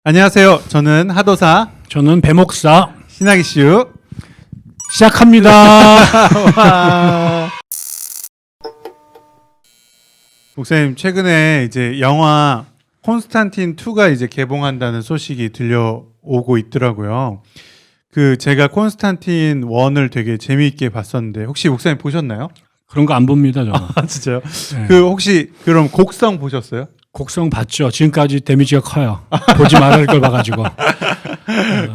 안녕하세요. 저는 하도사 저는 배목사 신하기슈. 시작합니다. 목사님, 최근에 이제 영화 콘스탄틴 2가 이제 개봉한다는 소식이 들려오고 있더라고요. 제가 콘스탄틴 1을 되게 재미있게 봤었는데 혹시 목사님 보셨나요? 그런 거 안 봅니다, 저는. 아, 진짜요? 네. 혹시 그럼 곡성 보셨어요? 곡성 봤죠. 지금까지 데미지가 커요. 보지 말아야 할 걸 봐가지고.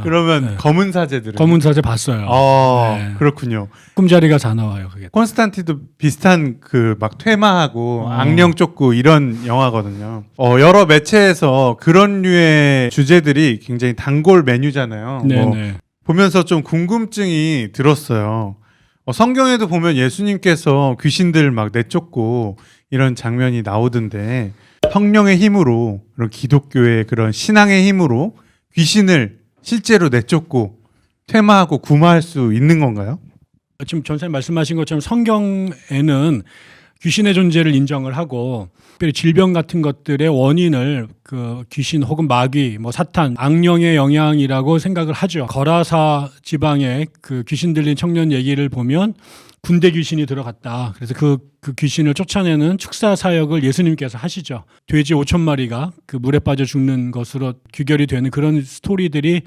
그러면 네. 검은 사제들은? 검은 사제 봤어요. 네. 그렇군요. 꿈자리가 다 나와요, 그게. 콘스탄틴도 비슷한 막 퇴마하고 어. 악령 쫓고 이런 영화거든요. 여러 매체에서 그런 류의 주제들이 굉장히 단골 메뉴잖아요. 네네. 보면서 좀 궁금증이 들었어요. 성경에도 보면 예수님께서 귀신들 막 내쫓고 이런 장면이 나오던데 성령의 힘으로 그런 기독교의 그런 신앙의 힘으로 귀신을 실제로 내쫓고 퇴마하고 구마할 수 있는 건가요? 지금 전사님 말씀하신 것처럼 성경에는 귀신의 존재를 인정을 하고 특별히 질병 같은 것들의 원인을 그 귀신 혹은 마귀, 사탄, 악령의 영향이라고 생각을 하죠. 거라사 지방에 그 귀신 들린 청년 얘기를 보면 군대 귀신이 들어갔다. 그래서 그 귀신을 쫓아내는 축사 사역을 예수님께서 하시죠. 돼지 5천 마리가 그 물에 빠져 죽는 것으로 귀결이 되는 그런 스토리들이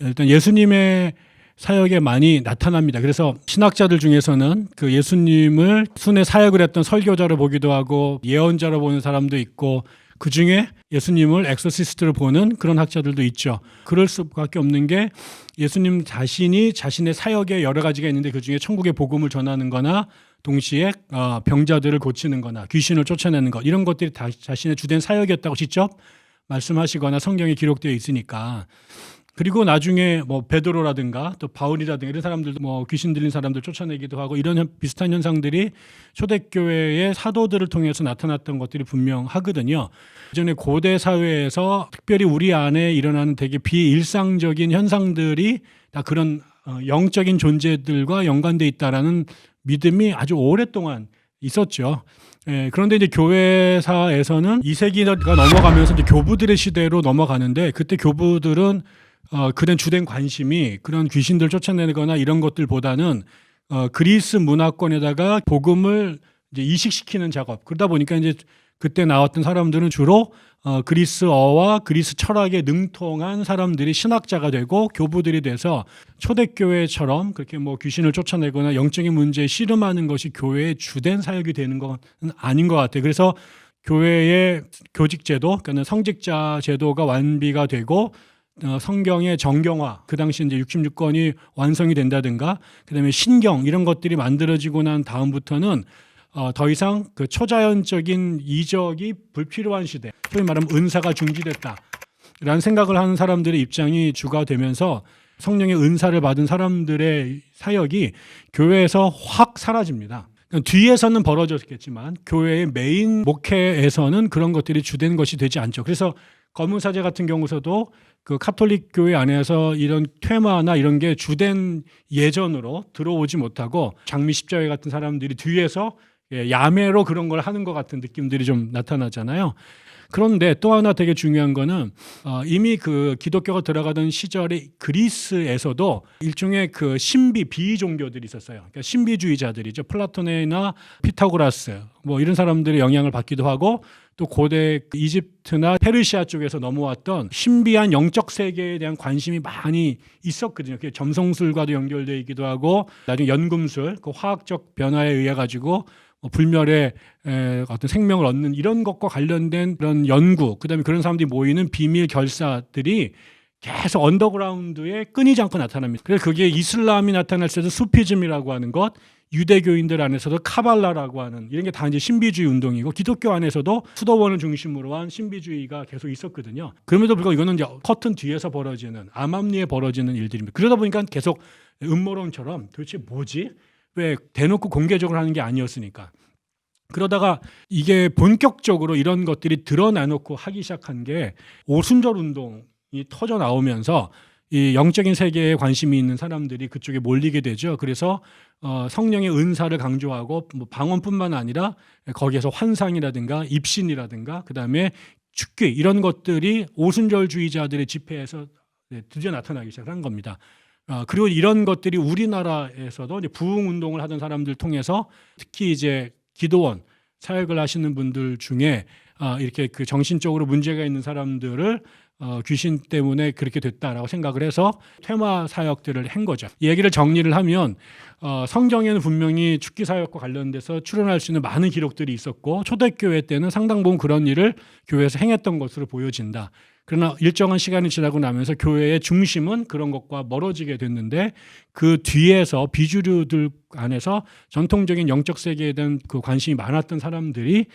일단 예수님의 사역에 많이 나타납니다. 그래서 신학자들 중에서는 그 예수님을 순회 사역을 했던 설교자로 보기도 하고 예언자로 보는 사람도 있고 그 중에 예수님을 엑소시스트로 보는 그런 학자들도 있죠. 그럴 수밖에 없는 게 예수님 자신이 자신의 사역에 여러 가지가 있는데 그 중에 천국의 복음을 전하는 거나 동시에 병자들을 고치는 거나 귀신을 쫓아내는 것 이런 것들이 다 자신의 주된 사역이었다고 직접 말씀하시거나 성경에 기록되어 있으니까 그리고 나중에 베드로라든가 또 바울이라든가 이런 사람들도 귀신 들린 사람들 쫓아내기도 하고 이런 비슷한 현상들이 초대교회의 사도들을 통해서 나타났던 것들이 분명하거든요. 예전에 고대 사회에서 특별히 우리 안에 일어나는 되게 비일상적인 현상들이 다 그런 영적인 존재들과 연관돼 있다라는 믿음이 아주 오랫동안 있었죠. 그런데 이제 교회사에서는 2세기가 넘어가면서 이제 교부들의 시대로 넘어가는데 그때 교부들은 그런 주된 관심이 그런 귀신들 쫓아내거나 이런 것들보다는 그리스 문화권에다가 복음을 이제 이식시키는 작업. 그러다 보니까 이제 그때 나왔던 사람들은 주로 그리스어와 그리스 철학에 능통한 사람들이 신학자가 되고 교부들이 돼서 초대교회처럼 그렇게 귀신을 쫓아내거나 영적인 문제에 씨름하는 것이 교회의 주된 사역이 되는 건 아닌 것 같아요. 그래서 교회의 교직제도, 그러니까 성직자 제도가 완비가 되고 성경의 정경화, 그 당시 이제 66권이 완성이 된다든가, 그다음에 신경 이런 것들이 만들어지고 난 다음부터는 더 이상 그 초자연적인 이적이 불필요한 시대, 소위 말하면 은사가 중지됐다라는 생각을 하는 사람들의 입장이 주가 되면서 성령의 은사를 받은 사람들의 사역이 교회에서 확 사라집니다. 뒤에서는 벌어졌겠지만 교회의 메인 목회에서는 그런 것들이 주된 것이 되지 않죠. 그래서 검은사제 같은 경우서도 그 카톨릭 교회 안에서 이런 퇴마나 이런 게 주된 예전으로 들어오지 못하고 장미 십자회 같은 사람들이 뒤에서 야매로 그런 걸 하는 것 같은 느낌들이 좀 나타나잖아요. 그런데 또 하나 되게 중요한 거는 이미 그 기독교가 들어가던 시절에 그리스에서도 일종의 그 신비 비종교들이 있었어요. 그러니까 신비주의자들이죠. 플라톤이나 피타고라스 이런 사람들의 영향을 받기도 하고 또 고대 이집트나 페르시아 쪽에서 넘어왔던 신비한 영적 세계에 대한 관심이 많이 있었거든요. 그게 점성술과도 연결되어 있기도 하고 나중에 연금술, 그 화학적 변화에 의해 가지고 불멸의 어떤 생명을 얻는 이런 것과 관련된 그런 연구, 그다음에 그런 사람들이 모이는 비밀 결사들이 계속 언더그라운드에 끊이지 않고 나타납니다. 그래서 그게 이슬람이 나타날 때도 수피즘이라고 하는 것, 유대교인들 안에서도 카발라라고 하는 이런 게 다 이제 신비주의 운동이고 기독교 안에서도 수도원을 중심으로 한 신비주의가 계속 있었거든요. 그럼에도 불구하고 이거는 이제 커튼 뒤에서 벌어지는 암암리에 벌어지는 일들입니다. 그러다 보니까 계속 음모론처럼 도대체 뭐지? 왜 대놓고 공개적으로 하는 게 아니었으니까. 그러다가 이게 본격적으로 이런 것들이 드러나놓고 하기 시작한 게 오순절 운동이 터져 나오면서 이 영적인 세계에 관심이 있는 사람들이 그쪽에 몰리게 되죠. 그래서 성령의 은사를 강조하고 방언뿐만 아니라 거기에서 환상이라든가 입신이라든가 그다음에 축기 이런 것들이 오순절주의자들의 집회에서 드디어 나타나기 시작한 겁니다. 그리고 이런 것들이 우리나라에서도 이제 부흥 운동을 하던 사람들 통해서 특히 이제 기도원 사역을 하시는 분들 중에 이렇게 그 정신적으로 문제가 있는 사람들을 귀신 때문에 그렇게 됐다라고 생각을 해서 퇴마 사역들을 한 거죠. 이 얘기를 정리를 하면 성경에는 분명히 축기 사역과 관련돼서 출연할 수 있는 많은 기록들이 있었고 초대교회 때는 상당 부분 그런 일을 교회에서 행했던 것으로 보여진다. 그러나 일정한 시간이 지나고 나면서 교회의 중심은 그런 것과 멀어지게 됐는데 그 뒤에서 비주류들 안에서 전통적인 영적 세계에 대한 그 관심이 많았던 사람들이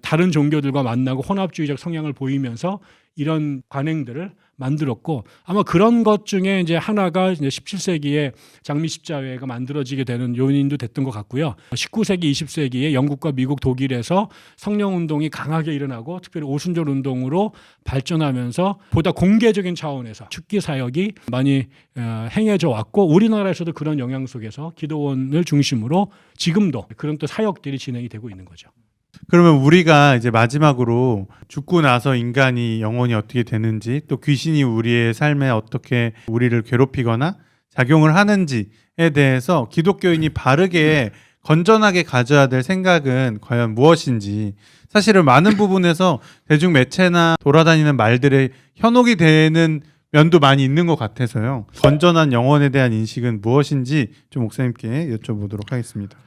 다른 종교들과 만나고 혼합주의적 성향을 보이면서 이런 관행들을 만들었고 아마 그런 것 중에 이제 하나가 이제 17세기에 장미 십자회가 만들어지게 되는 요인도 됐던 것 같고요. 19세기, 20세기에 영국과 미국, 독일에서 성령 운동이 강하게 일어나고 특별히 오순절 운동으로 발전하면서 보다 공개적인 차원에서 축기 사역이 많이 행해져 왔고 우리나라에서도 그런 영향 속에서 기도원을 중심으로 지금도 그런 또 사역들이 진행이 되고 있는 거죠. 그러면 우리가 이제 마지막으로 죽고 나서 인간이 영혼이 어떻게 되는지 또 귀신이 우리의 삶에 어떻게 우리를 괴롭히거나 작용을 하는지에 대해서 기독교인이 바르게 건전하게 가져야 될 생각은 과연 무엇인지 사실은 많은 부분에서 대중 매체나 돌아다니는 말들에 현혹이 되는 면도 많이 있는 것 같아서요. 건전한 영혼에 대한 인식은 무엇인지 좀 목사님께 여쭤보도록 하겠습니다.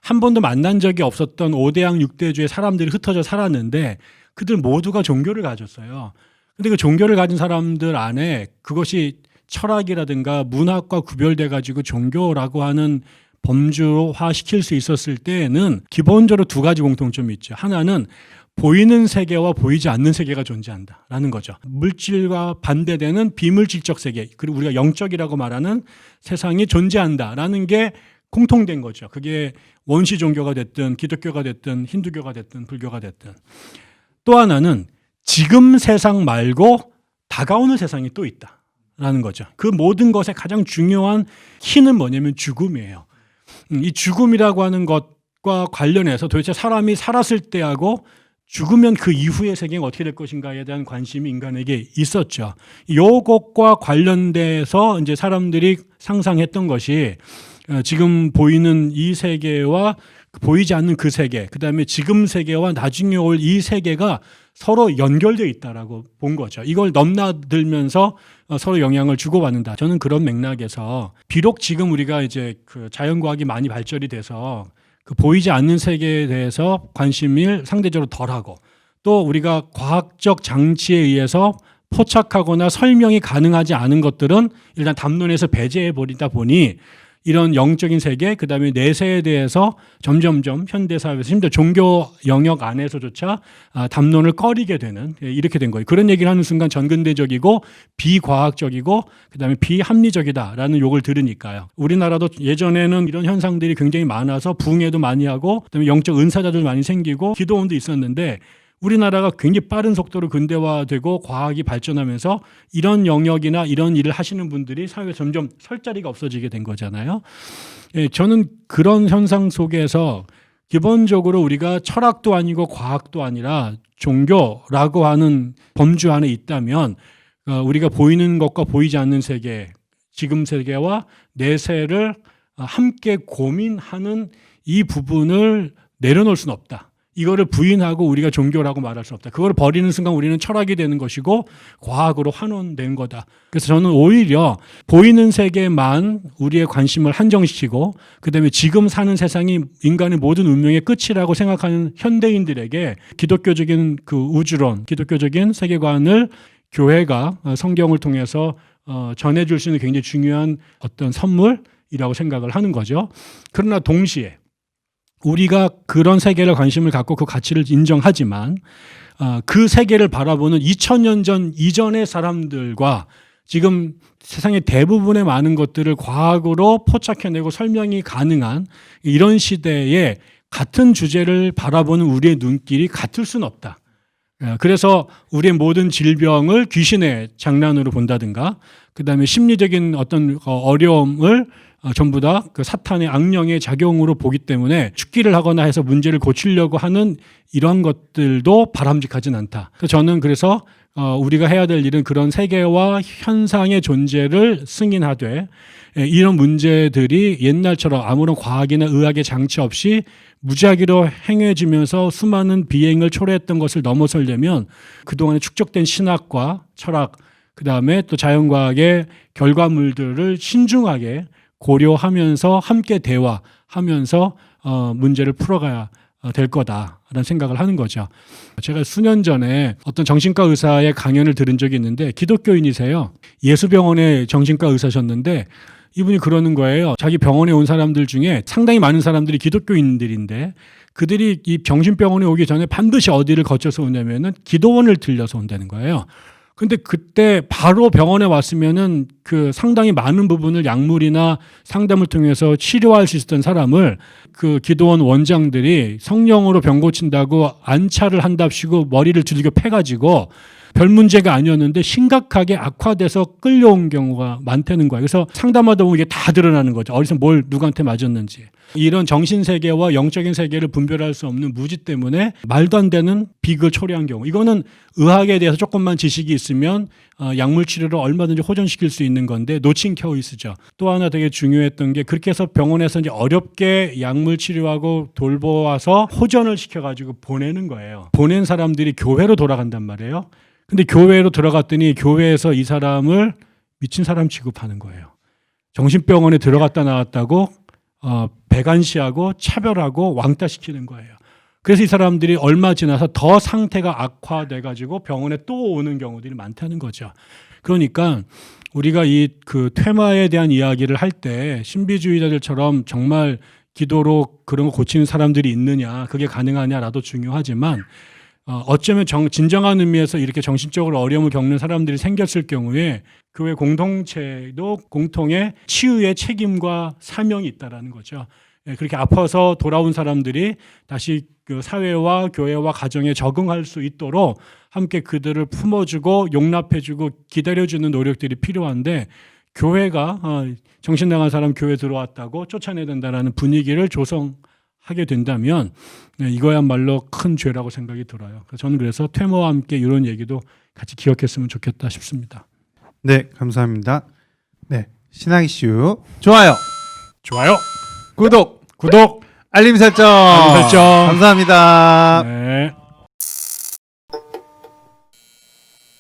한 번도 만난 적이 없었던 5대양 6대주의 사람들이 흩어져 살았는데 그들 모두가 종교를 가졌어요. 근데 그 종교를 가진 사람들 안에 그것이 철학이라든가 문학과 구별돼 가지고 종교라고 하는 범주화 시킬 수 있었을 때에는 기본적으로 두 가지 공통점이 있죠. 하나는 보이는 세계와 보이지 않는 세계가 존재한다라는 거죠. 물질과 반대되는 비물질적 세계, 그리고 우리가 영적이라고 말하는 세상이 존재한다라는 게 공통된 거죠. 그게 원시 종교가 됐든 기독교가 됐든 힌두교가 됐든 불교가 됐든. 또 하나는 지금 세상 말고 다가오는 세상이 또 있다라는 거죠. 그 모든 것의 가장 중요한 키는 뭐냐면 죽음이에요. 이 죽음이라고 하는 것과 관련해서 도대체 사람이 살았을 때하고 죽으면 그 이후의 세계가 어떻게 될 것인가에 대한 관심이 인간에게 있었죠. 이것과 관련돼서 이제 사람들이 상상했던 것이 지금 보이는 이 세계와 보이지 않는 그 세계, 그다음에 지금 세계와 나중에 올 이 세계가 서로 연결되어 있다라고 본 거죠. 이걸 넘나들면서 서로 영향을 주고받는다. 저는 그런 맥락에서 비록 지금 우리가 이제 그 자연과학이 많이 발전이 돼서 그 보이지 않는 세계에 대해서 관심을 상대적으로 덜하고 또 우리가 과학적 장치에 의해서 포착하거나 설명이 가능하지 않은 것들은 일단 담론에서 배제해 버리다 보니 이런 영적인 세계, 그다음에 내세에 대해서 점점점 현대사회에서 심지어 종교 영역 안에서조차 담론을 꺼리게 되는 이렇게 된 거예요. 그런 얘기를 하는 순간 전근대적이고 비과학적이고 그다음에 비합리적이다라는 욕을 들으니까요. 우리나라도 예전에는 이런 현상들이 굉장히 많아서 부흥회도 많이 하고 그다음에 영적 은사자들 많이 생기고 기도원도 있었는데 우리나라가 굉장히 빠른 속도로 근대화되고 과학이 발전하면서 이런 영역이나 이런 일을 하시는 분들이 사회에 점점 설 자리가 없어지게 된 거잖아요. 저는 그런 현상 속에서 기본적으로 우리가 철학도 아니고 과학도 아니라 종교라고 하는 범주 안에 있다면 우리가 보이는 것과 보이지 않는 세계, 지금 세계와 내세를 함께 고민하는 이 부분을 내려놓을 수는 없다. 이거를 부인하고 우리가 종교라고 말할 수 없다. 그걸 버리는 순간 우리는 철학이 되는 것이고 과학으로 환원된 거다. 그래서 저는 오히려 보이는 세계만 우리의 관심을 한정시키고 그다음에 지금 사는 세상이 인간의 모든 운명의 끝이라고 생각하는 현대인들에게 기독교적인 그 우주론, 기독교적인 세계관을 교회가 성경을 통해서 전해줄 수 있는 굉장히 중요한 어떤 선물이라고 생각을 하는 거죠. 그러나 동시에 우리가 그런 세계를 관심을 갖고 그 가치를 인정하지만 그 세계를 바라보는 2000년 전 이전의 사람들과 지금 세상의 대부분의 많은 것들을 과학으로 포착해내고 설명이 가능한 이런 시대에 같은 주제를 바라보는 우리의 눈길이 같을 수는 없다. 그래서 우리의 모든 질병을 귀신의 장난으로 본다든가, 그다음에 심리적인 어떤 어려움을 전부 다 그 사탄의 악령의 작용으로 보기 때문에 죽기를 하거나 해서 문제를 고치려고 하는 이런 것들도 바람직하진 않다. 저는 그래서 우리가 해야 될 일은 그런 세계와 현상의 존재를 승인하되, 이런 문제들이 옛날처럼 아무런 과학이나 의학의 장치 없이 무작위로 행해지면서 수많은 비행을 초래했던 것을 넘어서려면 그동안에 축적된 신학과 철학, 그다음에 또 자연과학의 결과물들을 신중하게 고려하면서 함께 대화하면서 문제를 풀어가야 될 거다라는 생각을 하는 거죠. 제가 수년 전에 어떤 정신과 의사의 강연을 들은 적이 있는데, 기독교인이세요. 예수병원의 정신과 의사셨는데 이분이 그러는 거예요. 자기 병원에 온 사람들 중에 상당히 많은 사람들이 기독교인들인데, 그들이 이 정신병원에 오기 전에 반드시 어디를 거쳐서 오냐면은 기도원을 들려서 온다는 거예요. 근데 그때 바로 병원에 왔으면은 그 상당히 많은 부분을 약물이나 상담을 통해서 치료할 수 있었던 사람을 그 기도원 원장들이 성령으로 병 고친다고 안차를 한답시고 머리를 두들겨 패가지고 별 문제가 아니었는데 심각하게 악화돼서 끌려온 경우가 많다는 거예요. 그래서 상담하다 보면 이게 다 드러나는 거죠. 어디서 뭘 누구한테 맞았는지. 이런 정신세계와 영적인 세계를 분별할 수 없는 무지 때문에 말도 안 되는 비극을 초래한 경우, 이거는 의학에 대해서 조금만 지식이 있으면 약물 치료를 얼마든지 호전시킬 수 있는 건데 놓친 케이스죠. 또 하나 되게 중요했던 게, 그렇게 해서 병원에서 이제 어렵게 약물 치료하고 돌보아서 호전을 시켜가지고 보내는 거예요. 보낸 사람들이 교회로 돌아간단 말이에요. 근데 교회로 들어갔더니 교회에서 이 사람을 미친 사람 취급하는 거예요. 정신병원에 들어갔다 나왔다고 배관시하고 차별하고 왕따시키는 거예요. 그래서 이 사람들이 얼마 지나서 더 상태가 악화돼가지고 병원에 또 오는 경우들이 많다는 거죠. 그러니까 우리가 이 그 퇴마에 대한 이야기를 할 때 신비주의자들처럼 정말 기도로 그런 거 고치는 사람들이 있느냐, 그게 가능하냐라도 중요하지만, 어쩌면 진정한 의미에서 이렇게 정신적으로 어려움을 겪는 사람들이 생겼을 경우에 교회 공동체도 공통의 치유의 책임과 사명이 있다라는 거죠. 그렇게 아파서 돌아온 사람들이 다시 그 사회와 교회와 가정에 적응할 수 있도록 함께 그들을 품어주고 용납해주고 기다려주는 노력들이 필요한데, 교회가 정신 나간 사람 교회 들어왔다고 쫓아내야 된다는 분위기를 조성하게 된다면 이거야말로 큰 죄라고 생각이 들어요. 저는 그래서 퇴모와 함께 이런 얘기도 같이 기억했으면 좋겠다 싶습니다. 네, 감사합니다. 네, 신학 이슈 좋아요, 구독, 알림 설정, 감사합니다. 네.